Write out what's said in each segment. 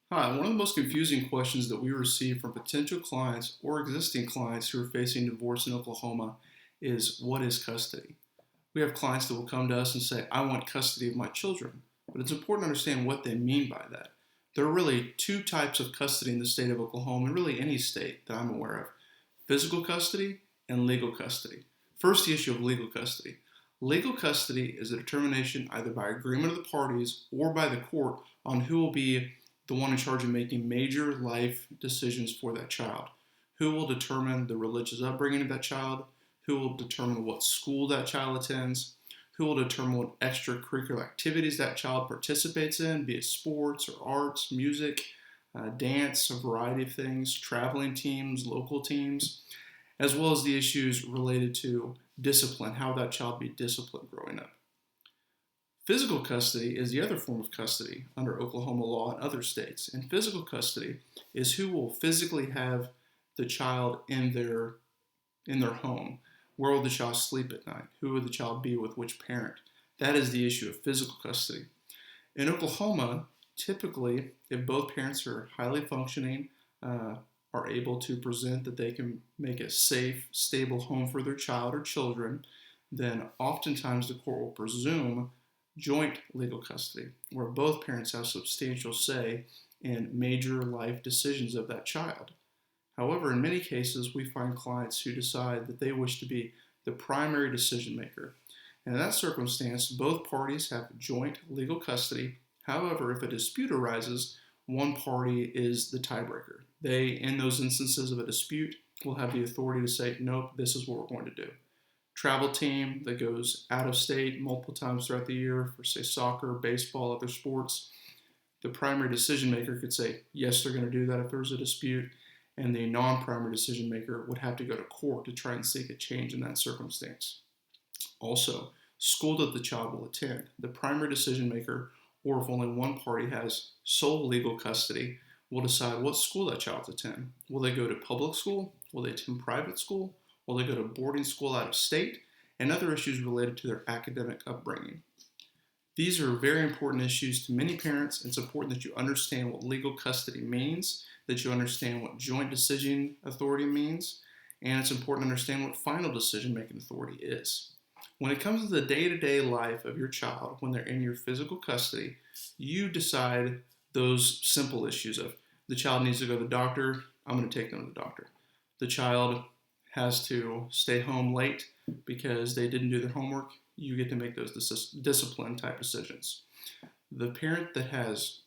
Hi, one of the most confusing questions that we receive from potential clients or existing clients who are facing divorce in Oklahoma is what is custody? We have clients that will come to us and say, I want custody of my children, but it's important to understand what they mean by that. There are really two types of custody in the state of Oklahoma, and really any state that I'm aware of: physical custody and legal custody. First, the issue of legal custody. Legal custody is a determination either by agreement of the parties or by the court on who will be the one in charge of making major life decisions for that child. Who will determine the religious upbringing of that child? Who will determine what school that child attends? Who will determine what extracurricular activities that child participates in, be it sports or arts, music, dance, a variety of things, traveling teams, local teams, as well as the issues related to discipline, how that child be disciplined growing up. Physical custody is the other form of custody under Oklahoma law and other states. And physical custody is who will physically have the child in their home. Where will the child sleep at night? Who will the child be with which parent? That is the issue of physical custody. In Oklahoma, typically, if both parents are highly functioning, are able to present that they can make a safe, stable home for their child or children, then oftentimes the court will presume joint legal custody, where both parents have substantial say in major life decisions of that child. However, in many cases, we find clients who decide that they wish to be the primary decision maker. And in that circumstance, both parties have joint legal custody. However, if a dispute arises, one party is the tiebreaker. They, in those instances of a dispute, will have the authority to say, nope, this is what we're going to do. Travel team that goes out of state multiple times throughout the year for, say, soccer, baseball, other sports, the primary decision maker could say, yes, they're going to do that if there's a dispute, and the non-primary decision maker would have to go to court to try and seek a change in that circumstance. Also, school that the child will attend, the primary decision maker, or if only one party has sole legal custody, will decide what school that child attend. Will they go to public school? Will they attend private school? Will they go to boarding school out of state? And other issues related to their academic upbringing. These are very important issues to many parents. It's important that you understand what legal custody means, that you understand what joint decision authority means, and it's important to understand what final decision-making authority is. When it comes to the day-to-day life of your child, when they're in your physical custody, you decide those simple issues of the child needs to go to the doctor, I'm going to take them to the doctor. The child has to stay home late because they didn't do their homework, you get to make those discipline type decisions. The parent that has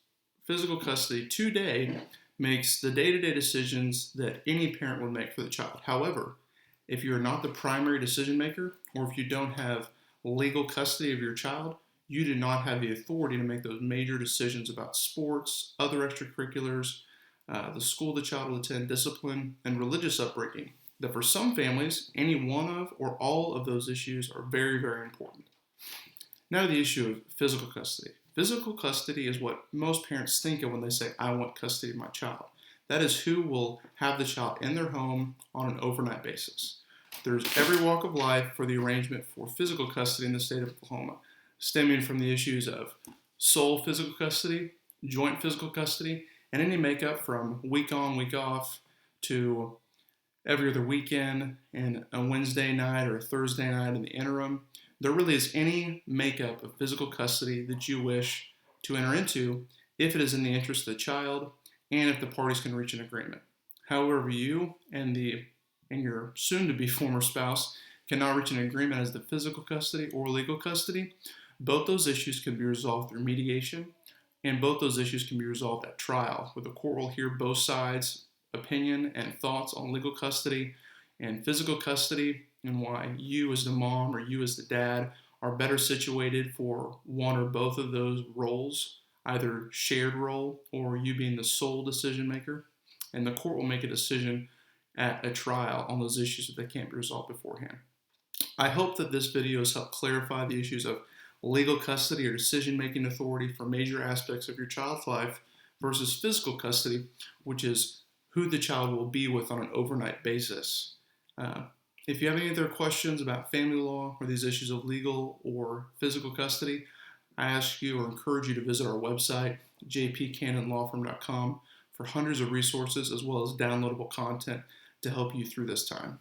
physical custody today makes the day-to-day decisions that any parent would make for the child. However, if you're not the primary decision maker, or if you don't have legal custody of your child, you do not have the authority to make those major decisions about sports, other extracurriculars, the school the child will attend, discipline, and religious upbringing. That for some families, any one of or all of those issues are very, very important. Now the issue of physical custody. Physical custody is what most parents think of when they say, I want custody of my child. That is who will have the child in their home on an overnight basis. There's every walk of life for the arrangement for physical custody in the state of Oklahoma, stemming from the issues of sole physical custody, joint physical custody, and any makeup from week on, week off to every other weekend and a Wednesday night or a Thursday night in the interim. There really is any makeup of physical custody that you wish to enter into if it is in the interest of the child and if the parties can reach an agreement. However, you and your soon-to-be former spouse cannot reach an agreement as to physical custody or legal custody, both those issues can be resolved through mediation, and both those issues can be resolved at trial, where the court will hear both sides' opinion and thoughts on legal custody and physical custody, and why you as the mom or you as the dad are better situated for one or both of those roles, either shared role or you being the sole decision maker. And the court will make a decision at a trial on those issues if they can't be resolved beforehand. I hope that this video has helped clarify the issues of legal custody or decision-making authority for major aspects of your child's life versus physical custody, which is who the child will be with on an overnight basis. If you have any other questions about family law or these issues of legal or physical custody, I ask you or encourage you to visit our website, jpcannonlawfirm.com, for hundreds of resources as well as downloadable content to help you through this time.